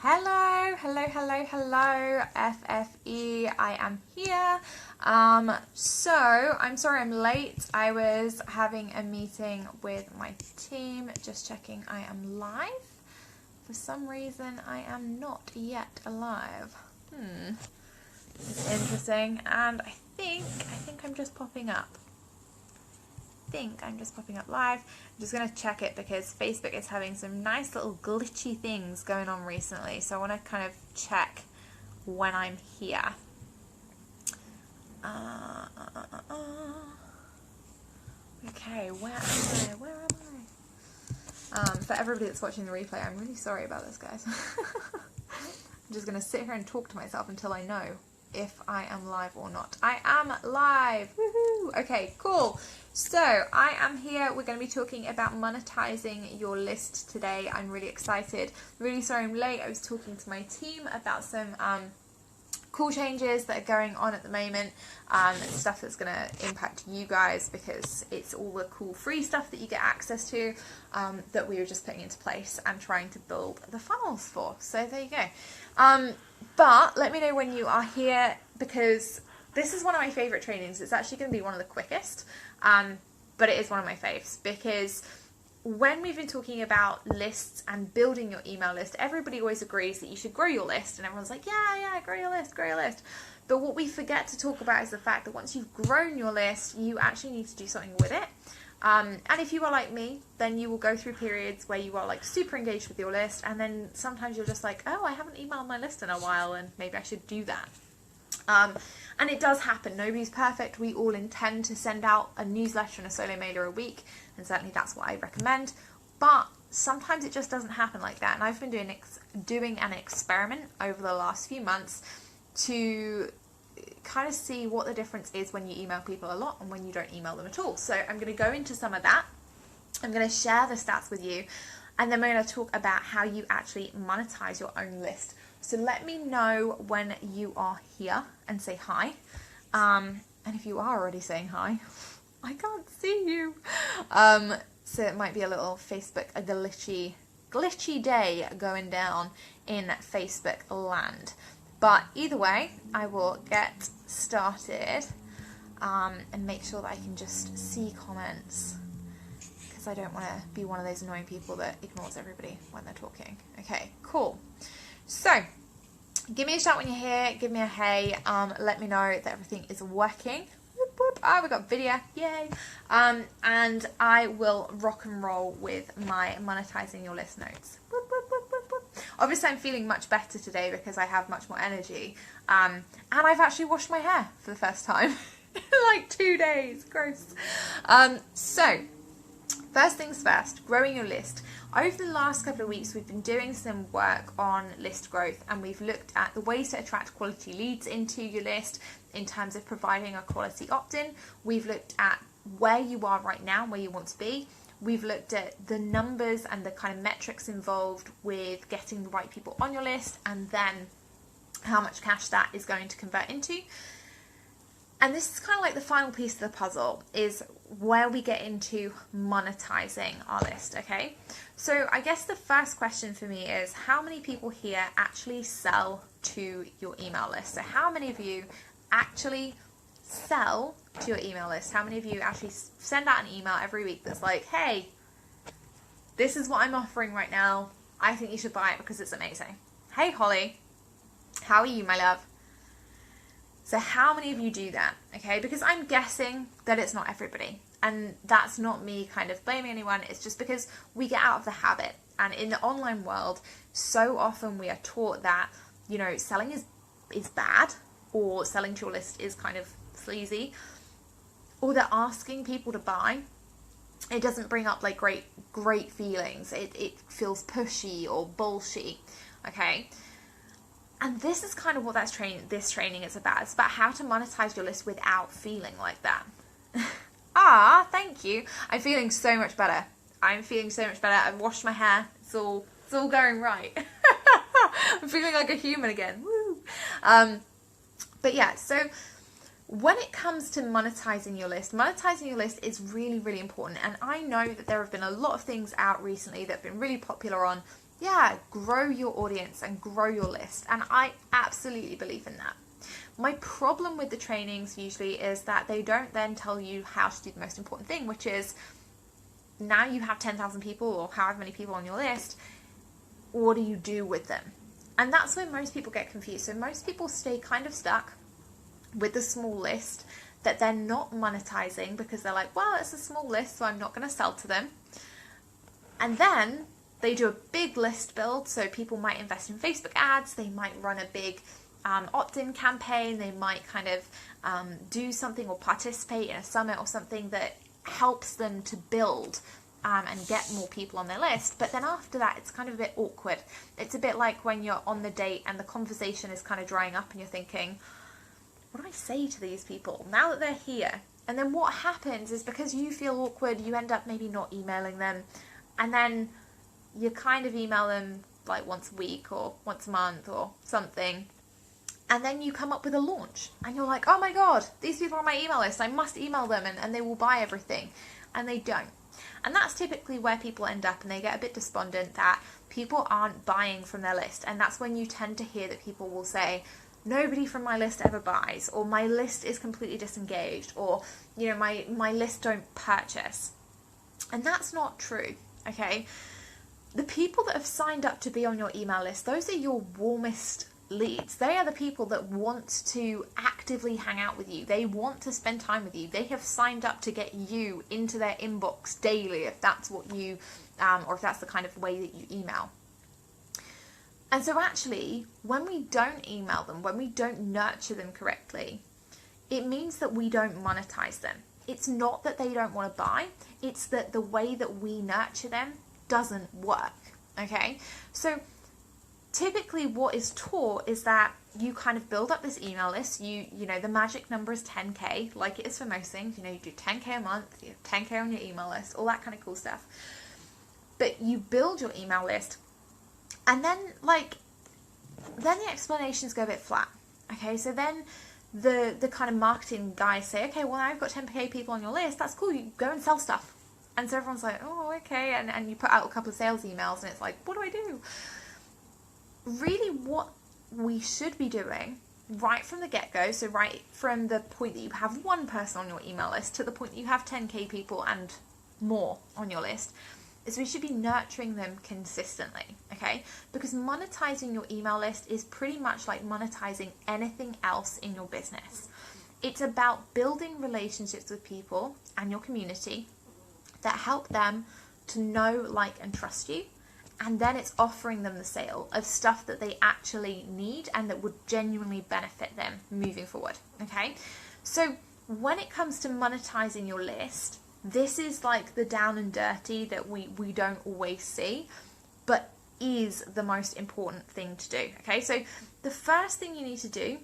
Hello, hello, hello, hello, FFE, I am here. So, I'm sorry I'm late. I was having a meeting with my team, just checking I am live. For some reason, I am not yet alive. It's interesting, and I think I'm just popping up. I'm just popping up live. I'm just going to check it because Facebook is having some nice little glitchy things going on recently. So I want to kind of check when I'm here. Okay, where am I? For everybody that's watching the replay, I'm really sorry about this, guys. I'm just going to sit here and talk to myself until I know if I am live or not. I am live! Woohoo! Okay, cool. So, I am here. We're going to be talking about monetizing your list today. I'm really excited. Really sorry I'm late. I was talking to my team about some cool changes that are going on at the moment. Stuff that's going to impact you guys because it's all the cool free stuff that you get access to that we were just putting into place and trying to build the funnels for. So, there you go. But let me know when you are here because this is one of my favourite trainings. It's actually going to be one of the quickest, but it is one of my faves because when we've been talking about lists and building your email list, everybody always agrees that you should grow your list and everyone's like, yeah, grow your list. But what we forget to talk about is the fact that once you've grown your list, you actually need to do something with it. And if you are like me, then you will go through periods where you are like super engaged with your list and then sometimes you're just like, oh, I haven't emailed my list in a while and maybe I should do that. And it does happen. Nobody's perfect. We all intend to send out a newsletter and a solo mailer a week, and certainly that's what I recommend. But sometimes it just doesn't happen like that. And I've been doing an experiment over the last few months to kind of see what the difference is when you email people a lot and when you don't email them at all. So I'm going to go into some of that. I'm going to share the stats with you, and then we're going to talk about how you actually monetize your own list. So let me know when you are here and say hi. And if you are already saying hi, I can't see you. So it might be a little Facebook, a glitchy day going down in Facebook land. But either way, I will get started and make sure that I can just see comments because I don't want to be one of those annoying people that ignores everybody when they're talking. Okay, cool. So, give me a shout when you're here, give me a hey, let me know that everything is working. Whoop, whoop. Oh, we got video, yay. And I will rock and roll with my monetizing your list notes. Whoop, whoop, whoop, whoop, whoop. Obviously I'm feeling much better today because I have much more energy. And I've actually washed my hair for the first time in like 2 days, gross. So, first things first, growing your list. Over the last couple of weeks, we've been doing some work on list growth and we've looked at the ways to attract quality leads into your list in terms of providing a quality opt-in. We've looked at where you are right now, where you want to be. We've looked at the numbers and the kind of metrics involved with getting the right people on your list and then how much cash that is going to convert into. And this is kind of like the final piece of the puzzle is where we get into monetizing our list, okay? So I guess the first question for me is how many people here actually sell to your email list? So how many of you actually sell to your email list? How many of you actually send out an email every week that's like, hey, this is what I'm offering right now. I think you should buy it because it's amazing. Hey, Holly, how are you, my love? So how many of you do that, okay? Because I'm guessing that it's not everybody. And that's not me kind of blaming anyone. It's just because we get out of the habit. And in the online world, so often we are taught that, you know, selling is bad or selling to your list is kind of sleazy or that asking people to buy, it doesn't bring up like great feelings. It feels pushy or bullshit, okay? And this is kind of what this training is about. It's about how to monetize your list without feeling like that. Thank you. I'm feeling so much better. I've washed my hair. It's all going right. I'm feeling like a human again. Woo. But yeah, so when it comes to monetizing your list is really, really important. And I know that there have been a lot of things out recently that have been really popular on yeah, grow your audience and grow your list. And I absolutely believe in that. My problem with the trainings usually is that they don't then tell you how to do the most important thing, which is now you have 10,000 people or however many people on your list, what do you do with them? And that's where most people get confused. So most people stay kind of stuck with the small list that they're not monetizing because they're like, well, it's a small list, so I'm not going to sell to them. And then they do a big list build, so people might invest in Facebook ads, they might run a big opt-in campaign, they might kind of do something or participate in a summit or something that helps them to build and get more people on their list. But then after that, it's kind of a bit awkward. It's a bit like when you're on the date and the conversation is kind of drying up and you're thinking, what do I say to these people now that they're here? And then what happens is, because you feel awkward, you end up maybe not emailing them, and then you kind of email them like once a week or once a month or something, and then you come up with a launch and you're like, oh my god, these people are on my email list, I must email them and they will buy everything, and they don't. And that's typically where people end up, and they get a bit despondent that people aren't buying from their list. And that's when you tend to hear that people will say, nobody from my list ever buys, or my list is completely disengaged, or, you know, my list don't purchase. And that's not true, okay? The people that have signed up to be on your email list, those are your warmest leads. They are the people that want to actively hang out with you. They want to spend time with you. They have signed up to get you into their inbox daily, if that's what you, or if that's the kind of way that you email. And so actually, when we don't email them, when we don't nurture them correctly, it means that we don't monetize them. It's not that they don't want to buy, it's that the way that we nurture them doesn't work, okay? So typically what is taught is that you kind of build up this email list. You know, the magic number is 10K, like it is for most things. You know, you do 10K a month, you have 10K on your email list, all that kind of cool stuff. But you build your email list, and then the explanations go a bit flat, okay? So then the kind of marketing guys say, okay, well, now I've got 10K people on your list, that's cool, you go and sell stuff. And so everyone's like, oh, okay, and you put out a couple of sales emails, and it's like, what do I do? Really, what we should be doing right from the get-go, so right from the point that you have one person on your email list to the point that you have 10K people and more on your list, is we should be nurturing them consistently, okay? Because monetizing your email list is pretty much like monetizing anything else in your business. It's about building relationships with people and your community that help them to know, like, and trust you. And then it's offering them the sale of stuff that they actually need and that would genuinely benefit them moving forward, okay? So when it comes to monetizing your list, this is like the down and dirty that we don't always see, but is the most important thing to do, okay? So the first thing you need to do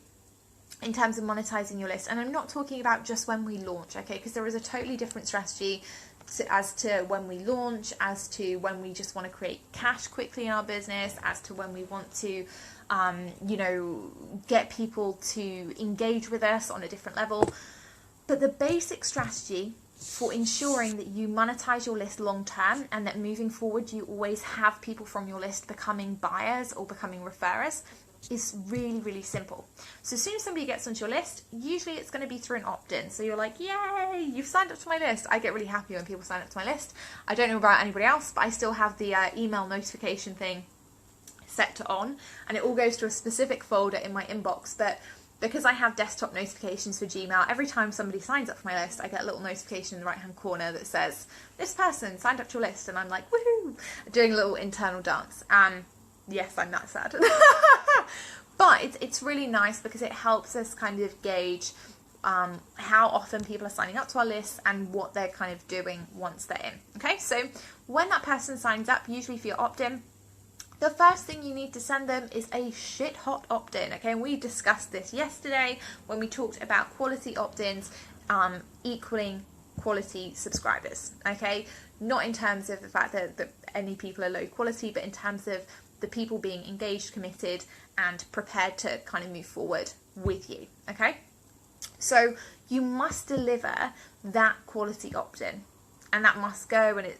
in terms of monetizing your list, and I'm not talking about just when we launch, okay? Because there is a totally different strategy as to when we launch, as to when we just want to create cash quickly in our business, as to when we want to, you know, get people to engage with us on a different level. But the basic strategy for ensuring that you monetize your list long term and that moving forward you always have people from your list becoming buyers or becoming referrers is really, really simple. So as soon as somebody gets onto your list, usually it's going to be through an opt-in. So you're like, yay, you've signed up to my list. I get really happy when people sign up to my list. I don't know about anybody else, but I still have the email notification thing set to on, and it all goes to a specific folder in my inbox. But because I have desktop notifications for Gmail, every time somebody signs up for my list, I get a little notification in the right-hand corner that says, this person signed up to your list, and I'm like, woohoo, doing a little internal dance. Yes, I'm that sad. But it's really nice because it helps us kind of gauge how often people are signing up to our list and what they're kind of doing once they're in. Okay, so when that person signs up, usually for your opt-in, the first thing you need to send them is a shit hot opt-in, okay? And we discussed this yesterday when we talked about quality opt-ins equaling quality subscribers, okay? Not in terms of the fact that any people are low quality, but in terms of the people being engaged, committed, and prepared to kind of move forward with you, okay? So you must deliver that quality opt-in, and that must go, and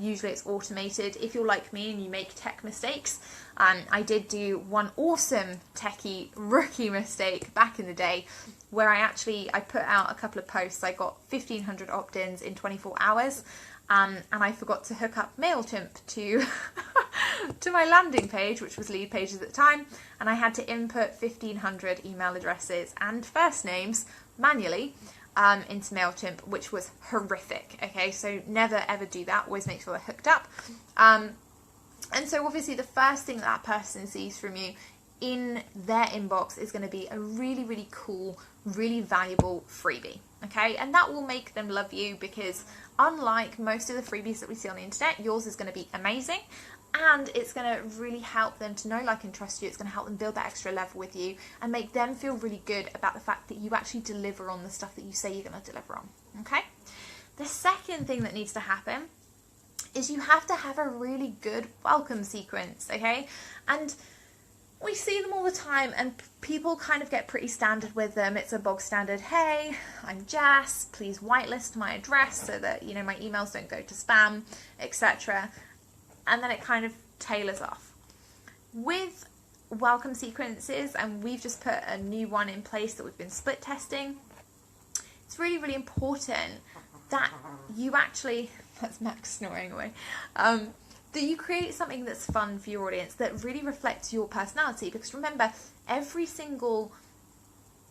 usually it's automated. If you're like me and you make tech mistakes, I did do one awesome techie rookie mistake back in the day where I put out a couple of posts. I got 1,500 opt-ins in 24 hours. And I forgot to hook up MailChimp to to my landing page, which was lead pages at the time, and I had to input 1,500 email addresses and first names manually into MailChimp, which was horrific. Okay, so never ever do that. Always make sure they're hooked up. And so obviously the first thing that person sees from you in their inbox is going to be a really, really cool, really valuable freebie. Okay, and that will make them love you, because unlike most of the freebies that we see on the internet, yours is going to be amazing, and it's going to really help them to know, like, and trust you. It's going to help them build that extra level with you and make them feel really good about the fact that you actually deliver on the stuff that you say you're going to deliver on. Okay, the second thing that needs to happen is you have to have a really good welcome sequence. Okay, and we see them all the time, and people kind of get pretty standard with them. It's a bog standard, hey, I'm Jess, please whitelist my address so that, you know, my emails don't go to spam, etc. And then it kind of tailors off. With welcome sequences, and we've just put a new one in place that we've been split testing, it's really, really important that you actually, that's Max snoring away, that you create something that's fun for your audience, that really reflects your personality. Because remember, every single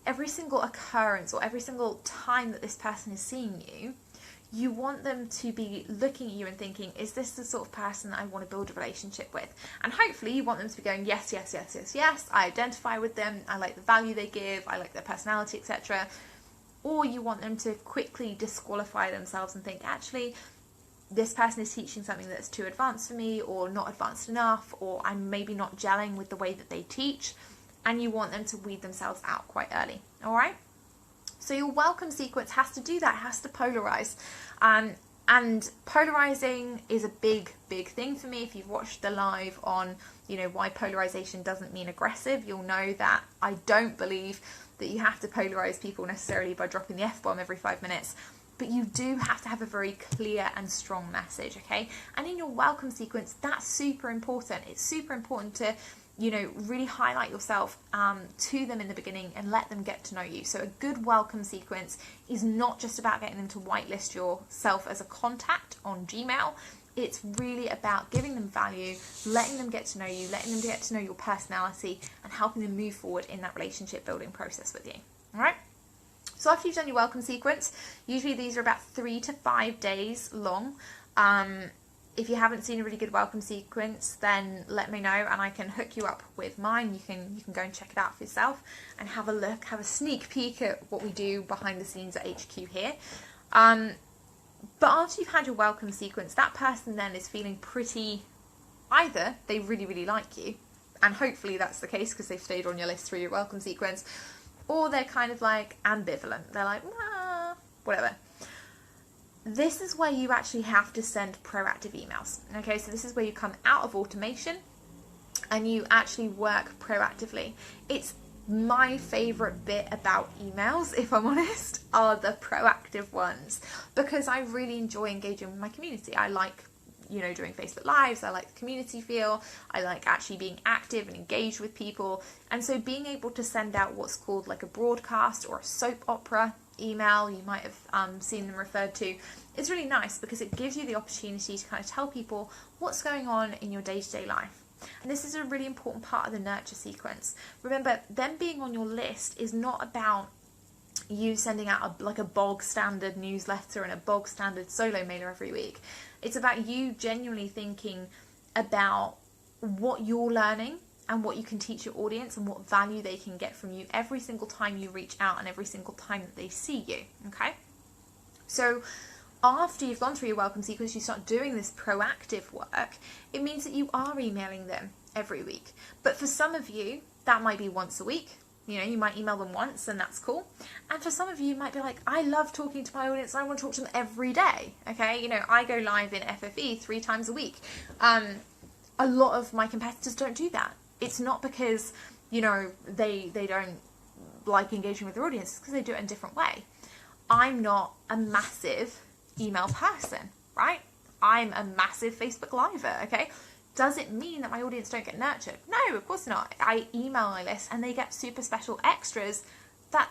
occurrence or every single time that this person is seeing you, you want them to be looking at you and thinking, is this the sort of person that I want to build a relationship with? And hopefully you want them to be going, yes, yes, yes, yes, yes, I identify with them, I like the value they give, I like their personality, etc. Or you want them to quickly disqualify themselves and think, actually, this person is teaching something that's too advanced for me, or not advanced enough, or I'm maybe not gelling with the way that they teach, and you want them to weed themselves out quite early. All right? So your welcome sequence has to do that. It has to polarize. And polarizing is a big, big thing for me. If you've watched the live on, you know, why polarization doesn't mean aggressive, you'll know that I don't believe that you have to polarize people necessarily by dropping the F-bomb every 5 minutes. But you do have to have a very clear and strong message, okay? And in your welcome sequence, that's super important. It's super important to, you know, really highlight yourself to them in the beginning and let them get to know you. So a good welcome sequence is not just about getting them to whitelist yourself as a contact on Gmail. It's really about giving them value, letting them get to know you, letting them get to know your personality, and helping them move forward in that relationship building process with you. All right? So after you've done your welcome sequence, usually these are about 3 to 5 days long. If you haven't seen a really good welcome sequence, then let me know and I can hook you up with mine. You can go and check it out for yourself and have a look, have a sneak peek at what we do behind the scenes at HQ here. But after you've had your welcome sequence, that person then is feeling pretty, either they really, really like you, and hopefully that's the case because they've stayed on your list through your welcome sequence, or they're kind of like ambivalent. They're like, whatever. This is where you actually have to send proactive emails. Okay, so this is where you come out of automation and you actually work proactively. It's my favorite bit about emails, if I'm honest, are the proactive ones, because I really enjoy engaging with my community. I like, you know, doing Facebook Lives. I like the community feel. I like actually being active and engaged with people. And so being able to send out what's called like a broadcast or a soap opera email, you might have seen them referred to, is really nice because it gives you the opportunity to kind of tell people what's going on in your day-to-day life. And this is a really important part of the nurture sequence. Remember, them being on your list is not about you sending out like a bog standard newsletter and a bog standard solo mailer every week. It's about you genuinely thinking about what you're learning and what you can teach your audience and what value they can get from you every single time you reach out and every single time that they see you, okay? So after you've gone through your welcome sequence, you start doing this proactive work. It means that you are emailing them every week. But for some of you, that might be once a week. You know, you might email them once and that's cool. And for some of you, you might be like, I love talking to my audience. I want to talk to them every day. Okay, you know, I go live in FFE 3 times a week. A lot of my competitors don't do that. It's not because, you know, they don't like engaging with their audience. It's because they do it in a different way. I'm not a massive email person, right? I'm a massive Facebook Liver, okay? Does it mean that my audience don't get nurtured? No, of course not. I email my list and they get super special extras that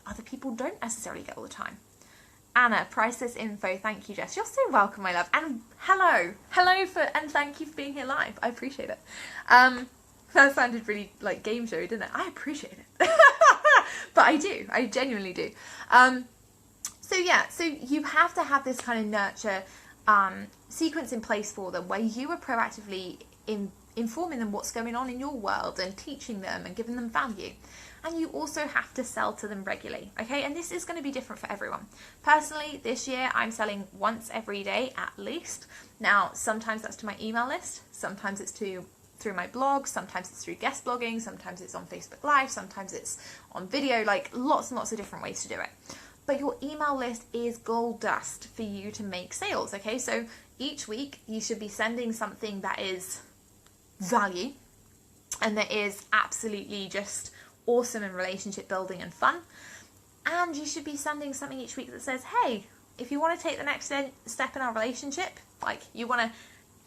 other people don't necessarily get all the time. Anna, priceless info. Thank you, Jess. You're so welcome, my love. And hello and thank you for being here live. I appreciate it. That sounded really like game show, didn't it? I appreciate it. But I do. I genuinely do. So you have to have this kind of nurture sequence in place for them, where you are proactively informing them what's going on in your world and teaching them and giving them value. And you also have to sell to them regularly, okay? And this is going to be different for everyone. Personally, this year I'm selling once every day at least. Now, sometimes that's to my email list, sometimes it's through my blog, sometimes it's through guest blogging, sometimes it's on Facebook Live, sometimes it's on video, like lots and lots of different ways to do it. But your email list is gold dust for you to make sales, okay? So each week you should be sending something that is value and that is absolutely just awesome in relationship building and fun. And you should be sending something each week that says, hey, if you want to take the next step in our relationship, like you want to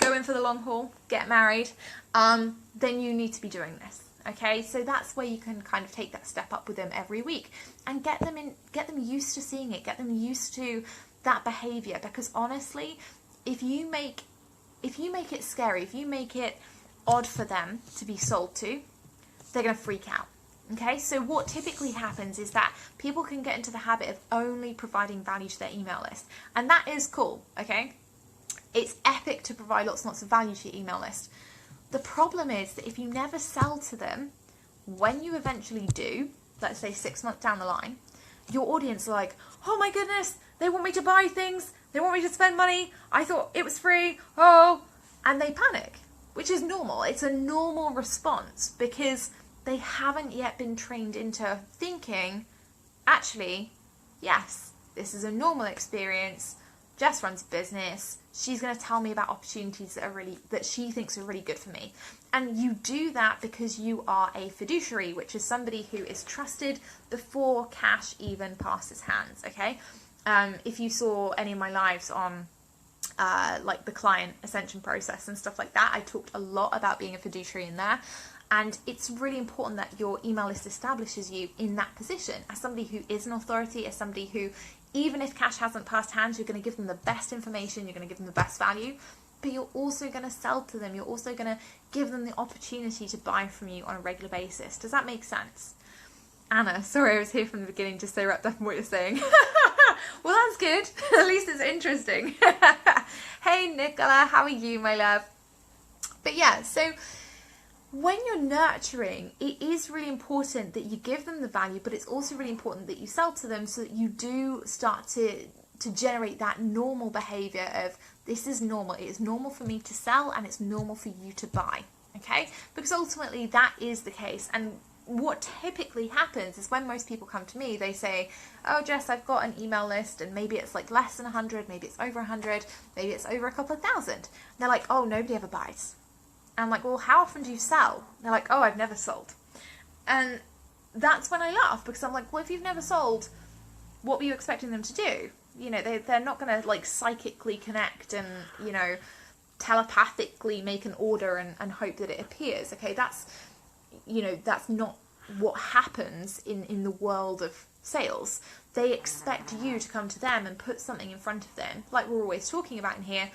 go in for the long haul, get married, then you need to be doing this. Okay, so that's where you can kind of take that step up with them every week and get them used to seeing it, get them used to that behavior. Because honestly, if you make it scary, if you make it odd for them to be sold to, they're going to freak out. Okay, so what typically happens is that people can get into the habit of only providing value to their email list, and that is cool. Okay, it's epic to provide lots and lots of value to your email list. The problem is that if you never sell to them, when you eventually do, let's say 6 months down the line, your audience are like, oh my goodness, they want me to buy things, they want me to spend money, I thought it was free, and they panic, which is normal. It's a normal response because they haven't yet been trained into thinking, actually, yes, this is a normal experience. Jess runs a business. She's going to tell me about opportunities that she thinks are really good for me. And you do that because you are a fiduciary, which is somebody who is trusted before cash even passes hands, okay? If you saw any of my lives on like the client ascension process and stuff like that, I talked a lot about being a fiduciary in there. And it's really important that your email list establishes you in that position as somebody who is an authority, as somebody who, even if cash hasn't passed hands, you're going to give them the best information, you're going to give them the best value, but you're also going to sell to them. You're also going to give them the opportunity to buy from you on a regular basis. Does that make sense? Anna, sorry I was here from the beginning just so wrapped up in what you're saying. Well, that's good. At least it's interesting. Hey, Nicola, how are you, my love? But yeah, so when you're nurturing, it is really important that you give them the value, but it's also really important that you sell to them so that you do start to generate that normal behavior of, this is normal. It is normal for me to sell and it's normal for you to buy, okay? Because ultimately that is the case. And what typically happens is when most people come to me, they say, oh, Jess, I've got an email list and maybe it's like less than 100, maybe it's over 100, maybe it's over a couple of thousand. And they're like, oh, nobody ever buys. And I'm like, well, how often do you sell? And they're like, oh, I've never sold. And that's when I laugh, because I'm like, well, if you've never sold, what were you expecting them to do? You know, they're not going to like psychically connect and, you know, telepathically make an order and hope that it appears. Okay, that's, you know, that's not what happens in the world of sales. They expect you to come to them and put something in front of them, like we're always talking about in here.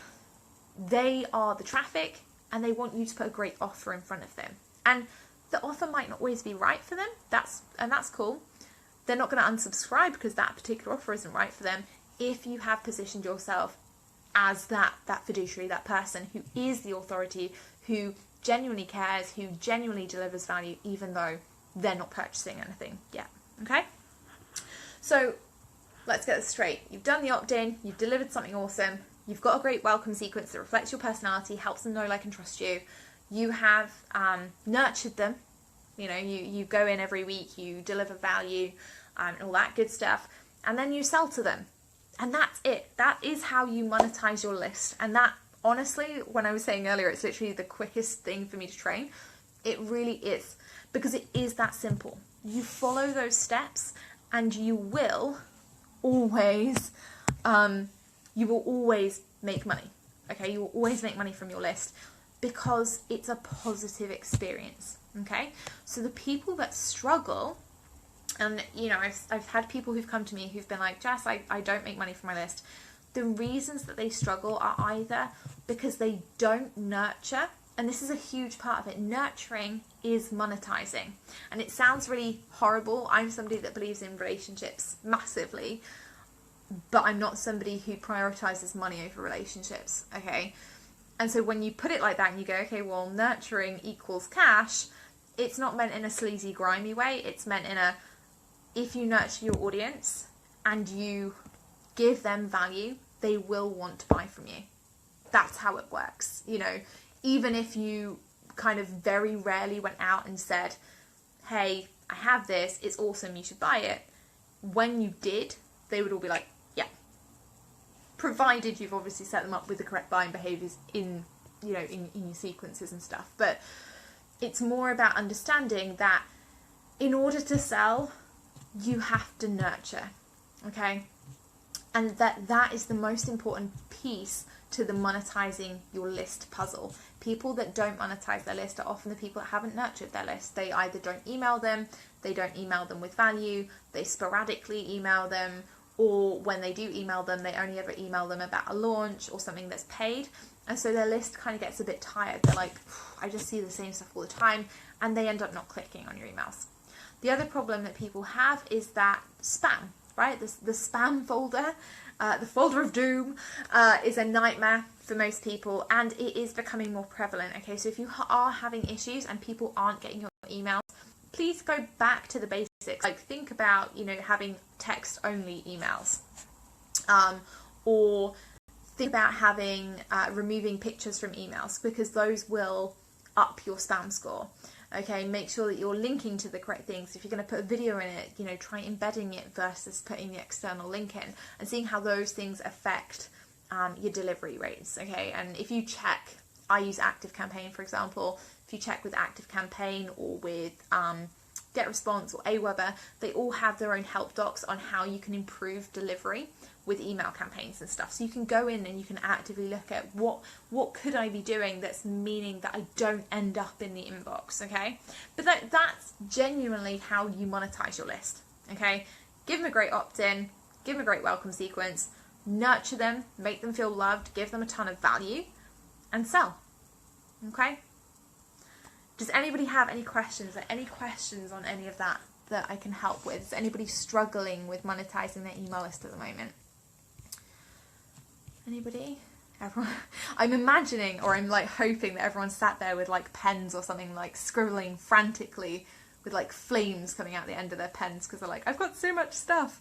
They are the traffic, and they want you to put a great offer in front of them. And the offer might not always be right for them. That's cool. They're not going to unsubscribe because that particular offer isn't right for them if you have positioned yourself as that fiduciary, that person who is the authority, who genuinely cares, who genuinely delivers value, even though they're not purchasing anything yet. Okay? So let's get this straight. You've done the opt-in, you've delivered something awesome, you've got a great welcome sequence that reflects your personality, helps them know, like, and trust you. You have nurtured them. You know, you go in every week, you deliver value, and all that good stuff, and then you sell to them. And that's it. That is how you monetize your list. And that, honestly, when I was saying earlier, it's literally the quickest thing for me to train. It really is. Because it is that simple. You follow those steps and you will always make money. Okay, you will always make money from your list because it's a positive experience. Okay, so the people that struggle, and you know, I've had people who've come to me who've been like, Jess, I don't make money from my list. The reasons that they struggle are either because they don't nurture, and this is a huge part of it. Nurturing is monetizing. And it sounds really horrible. I'm somebody that believes in relationships massively, but I'm not somebody who prioritizes money over relationships, okay? And so when you put it like that and you go, okay, well, nurturing equals cash, it's not meant in a sleazy, grimy way. It's meant in a, if you nurture your audience and you give them value, they will want to buy from you. That's how it works. You know, even if you kind of very rarely went out and said, hey, I have this, it's awesome, you should buy it. When you did, they would all be like, yeah. Provided you've obviously set them up with the correct buying behaviours in, you know, in your sequences and stuff. But it's more about understanding that in order to sell, you have to nurture, okay? And that is the most important piece to the monetizing your list puzzle. People that don't monetize their list are often the people that haven't nurtured their list. They either don't email them, they don't email them with value, they sporadically email them, or when they do email them, they only ever email them about a launch or something that's paid. And so their list kind of gets a bit tired. They're like, I just see the same stuff all the time, and they end up not clicking on your emails. The other problem that people have is that spam, right? The spam folder, the folder of doom, is a nightmare for most people, and it is becoming more prevalent. Okay, so if you are having issues and people aren't getting your emails, please go back to the basics. Like, think about, you know, having text only emails, or think about having removing pictures from emails, because those will up your spam score. Okay, make sure that you're linking to the correct things. If you're going to put a video in it, you know, try embedding it versus putting the external link in, and seeing how those things affect your delivery rates. Okay, and if you check, I use ActiveCampaign, for example. If you check with ActiveCampaign or with GetResponse or Aweber, they all have their own help docs on how you can improve delivery with email campaigns and stuff. So you can go in and you can actively look at what could I be doing that's meaning that I don't end up in the inbox, okay? But that's genuinely how you monetize your list, okay? Give them a great opt-in, give them a great welcome sequence, nurture them, make them feel loved, give them a ton of value, and sell, okay? Does anybody have any questions? Any questions on any of that I can help with? Is anybody struggling with monetizing their email list at the moment? Anybody? Everyone? I'm imagining, or I'm like hoping that everyone sat there with like pens or something, like scribbling frantically with like flames coming out the end of their pens because they're like, I've got so much stuff.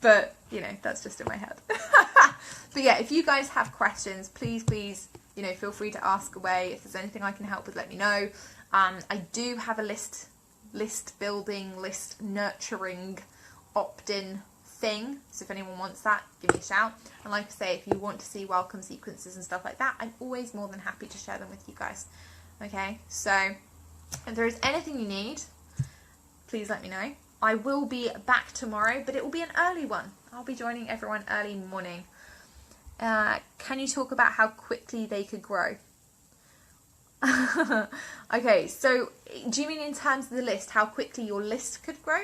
But you know, that's just in my head. But yeah, if you guys have questions, please, you know, feel free to ask away. If there's anything I can help with, let me know. I do have a list building, list nurturing opt-in thing, so if anyone wants that, give me a shout. And like I say, if you want to see welcome sequences and stuff like that, I'm always more than happy to share them with you guys. Okay, so if there is anything you need, please let me know. I will be back tomorrow, but it will be an early one. I'll be joining everyone early morning. Can you talk about how quickly they could grow? Okay, so do you mean in terms of the list, how quickly your list could grow?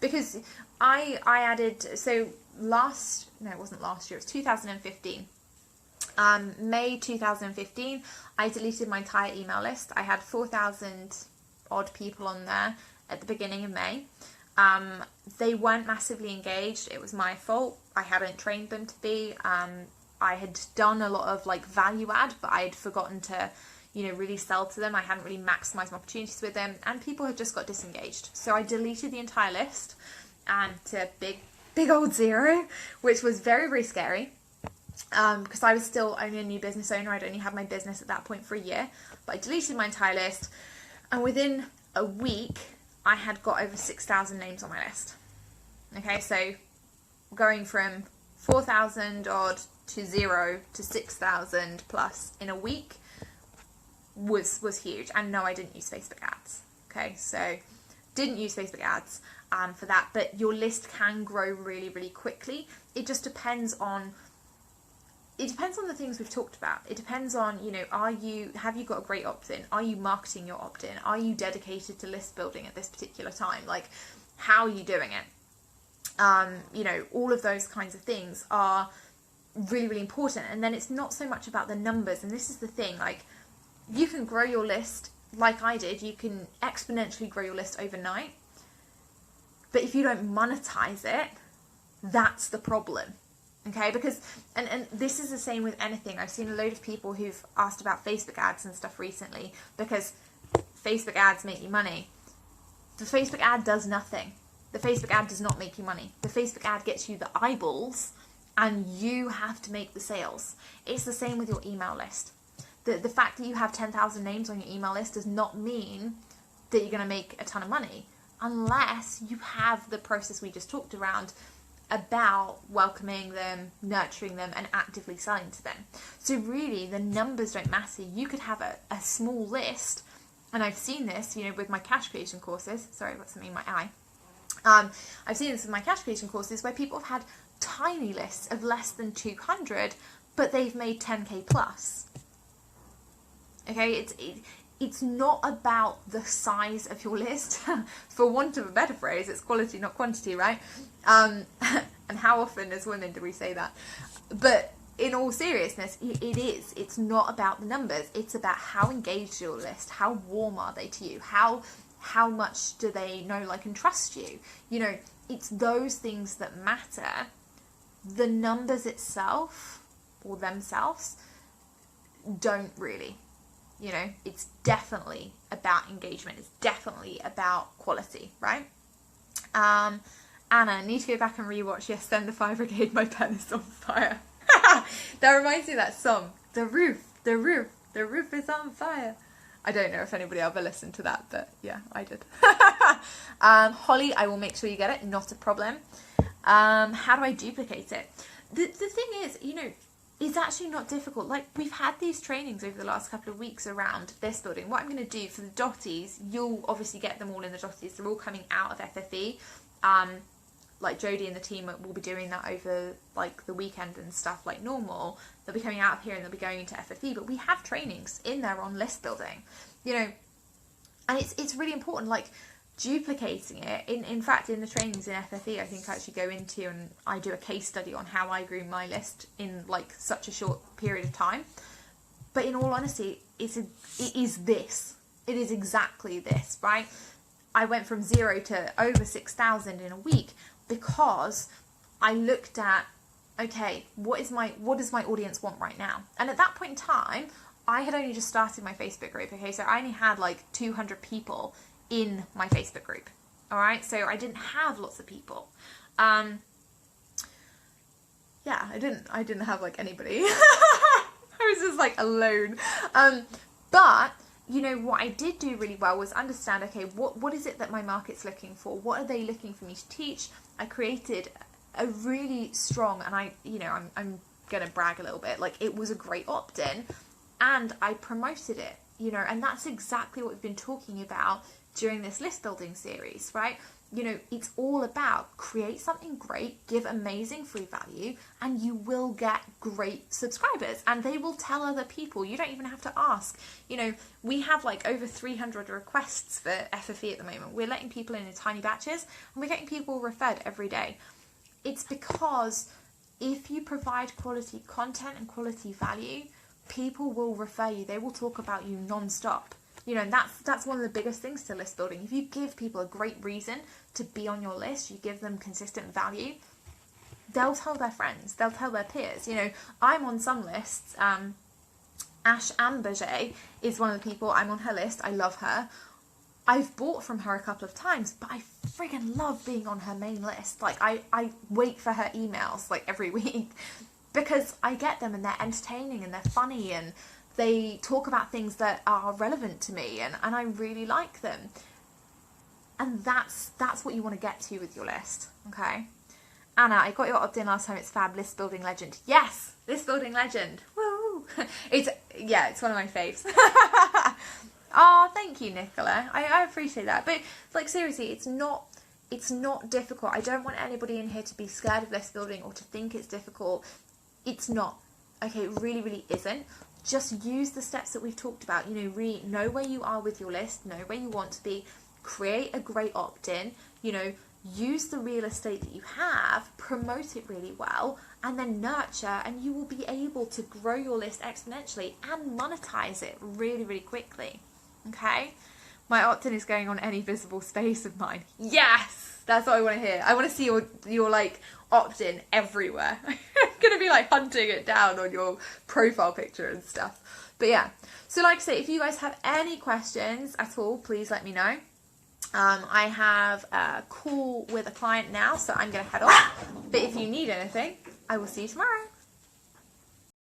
Because I added, so it wasn't last year, it was 2015. May 2015, I deleted my entire email list. I had 4,000 odd people on there at the beginning of May. They weren't massively engaged. It was my fault. I hadn't trained them to be. I had done a lot of like value add, but I had forgotten to, you know, really sell to them. I hadn't really maximized my opportunities with them, and people had just got disengaged. So I deleted the entire list to big old zero, which was very, very scary. Because I was still only a new business owner. I'd only had my business at that point for a year, but I deleted my entire list, and within a week I had got over 6,000 names on my list. Okay, so going from 4,000 odd to 0 to 6,000 plus in a week was huge. And no, I didn't use Facebook ads. Okay, so didn't use Facebook ads for that, but your list can grow really, really quickly. It just depends on it depends on the things we've talked about. It depends on, have you got a great opt-in? Are you marketing your opt-in? Are you dedicated to list building at this particular time? Like, how are you doing it? All of those kinds of things are really, really important. And then it's not so much about the numbers. And this is the thing, like, you can grow your list like I did. You can exponentially grow your list overnight. But if you don't monetize it, that's the problem. Okay, because, and this is the same with anything. I've seen a load of people who've asked about Facebook ads and stuff recently, because Facebook ads make you money. The Facebook ad does nothing. The Facebook ad does not make you money. The Facebook ad gets you the eyeballs, and you have to make the sales. It's the same with your email list. The fact that you have 10,000 names on your email list does not mean that you're going to make a ton of money, unless you have the process we just talked around about welcoming them, nurturing them, and actively selling to them. So really, the numbers don't matter. You could have a small list, and I've seen this, with my cash creation courses. Sorry, I've got something in my eye. I've seen this with my cash creation courses where people have had tiny lists of less than 200, but they've made 10k plus. Okay, it's not about the size of your list. For want of a better phrase, it's quality, not quantity, right? And how often as women do we say that? But in all seriousness, it is. It's not about the numbers. It's about how engaged is your list. How warm are they to you? How much do they know, like, and trust you? It's those things that matter. The numbers itself, or themselves, don't really. It's definitely about engagement. It's definitely about quality, right? Anna, need to go back and rewatch. Yes, Send the Fire Brigade, My Pen is on fire. That reminds me of that song. The roof is on fire. I don't know if anybody ever listened to that, but yeah, I did. Holly, I will make sure you get it. Not a problem. How do I duplicate it? The thing is, it's actually not difficult. Like, we've had these trainings over the last couple of weeks around list building. What I'm going to do for the dotties, you'll obviously get them all in the dotties. They're all coming out of FFE. Like, Jodie and the team will be doing that over, like, the weekend and stuff like normal. They'll be coming out of here and they'll be going into FFE. But we have trainings in there on list building, and it's really important. Like, duplicating it. In fact, in the trainings in FFE, I think I actually go into and I do a case study on how I grew my list in, like, such a short period of time. But in all honesty, it is exactly this, right? I went from 0 to over 6,000 in a week because I looked at, okay, what does my audience want right now? And at that point in time, I had only just started my Facebook group. Okay, so I only had like 200 people in my Facebook group. All right, so I didn't have lots of people. Yeah, I didn't have like anybody. I was just like alone. But what I did do really well was understand, okay, what is it that my market's looking for? What are they looking for me to teach? I created a really strong, and I'm gonna brag a little bit, like, it was a great opt-in, and I promoted it, and that's exactly what we've been talking about during this list building series, right? It's all about create something great, give amazing free value, and you will get great subscribers, and they will tell other people. You don't even have to ask. We have like over 300 requests for FFE at the moment. We're letting people in tiny batches, and we're getting people referred every day. It's because if you provide quality content and quality value, people will refer you. They will talk about you non-stop. And that's one of the biggest things to list building. If you give people a great reason to be on your list, you give them consistent value, they'll tell their friends, they'll tell their peers. I'm on some lists. Ash Amberger is one of the people. I'm on her list. I love her. I've bought from her a couple of times, but I friggin' love being on her main list. Like, I wait for her emails like every week because I get them and they're entertaining and they're funny and they talk about things that are relevant to me, and I really like them. And that's what you want to get to with your list, okay? Anna, I got your opt-in last time. It's fab. List building legend. Yes, list building legend. Woo! It's one of my faves. Oh, thank you, Nicola. I appreciate that. But like, seriously, it's not difficult. I don't want anybody in here to be scared of list building or to think it's difficult. It's not. Okay, it really, really isn't. Just use the steps that we've talked about. You know, really know where you are with your list, know where you want to be, create a great opt-in, you know, use the real estate that you have, promote it really well, and then nurture, and you will be able to grow your list exponentially and monetize it really, really quickly. Okay? My opt-in is going on any visible space of mine. Yes! That's what I want to hear. I want to see your like opt-in everywhere. I'm going to be like hunting it down on your profile picture and stuff. But yeah, so like I say, if you guys have any questions at all, please let me know. I have a call with a client now, so I'm going to head off. But if you need anything, I will see you tomorrow.